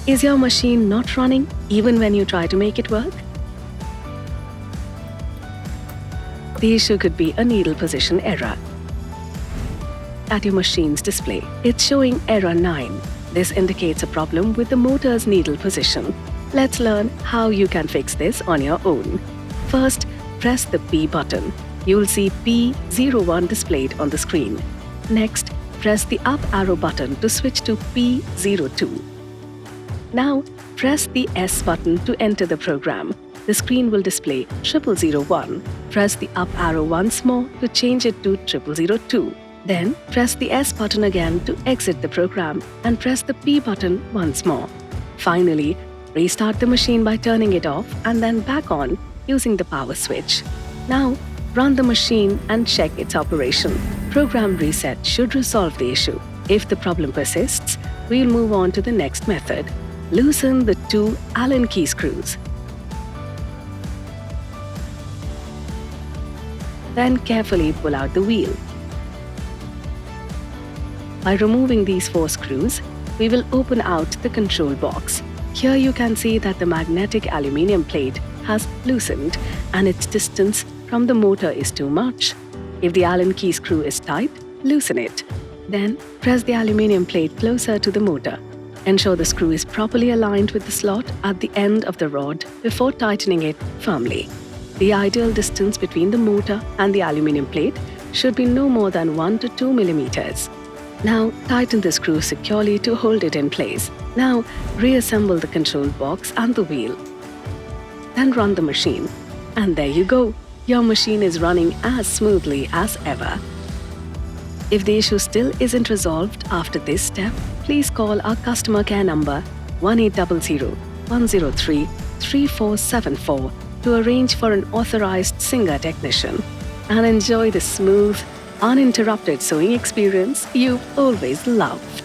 Is your machine not running even when you try to make it work? The issue could be a needle position error. At your machine's display, it's showing error 9. This indicates a problem with the motor's needle position. Let's learn how you can fix this on your own. First, press the P button. You'll see P01 displayed on the screen. Next, press the up arrow button to switch to P02. Now, press the S button to enter the program. The screen will display 0001. Press the up arrow once more to change it to 0002. Then, press the S button again to exit the program and press the P button once more. Finally, restart the machine by turning it off and then back on using the power switch. Now, run the machine and check its operation. Program reset should resolve the issue. If the problem persists, we'll move on to the next method. Loosen the 2 Allen key screws. Then carefully pull out the wheel. By removing these 4 screws, we will open out the control box. Here you can see that the magnetic aluminium plate has loosened and its distance from the motor is too much. If the Allen key screw is tight, loosen it. Then press the aluminium plate closer to the motor. Ensure the screw is properly aligned with the slot at the end of the rod before tightening it firmly. The ideal distance between the motor and the aluminium plate should be no more than 1 to 2 millimeters. Now tighten the screw securely to hold it in place. Now reassemble the control box and the wheel. Then run the machine. And there you go. Your machine is running as smoothly as ever. If the issue still isn't resolved after this step, please call our customer care number 1800-103-3474 to arrange for an authorized Singer technician and enjoy the smooth, uninterrupted sewing experience you've always loved.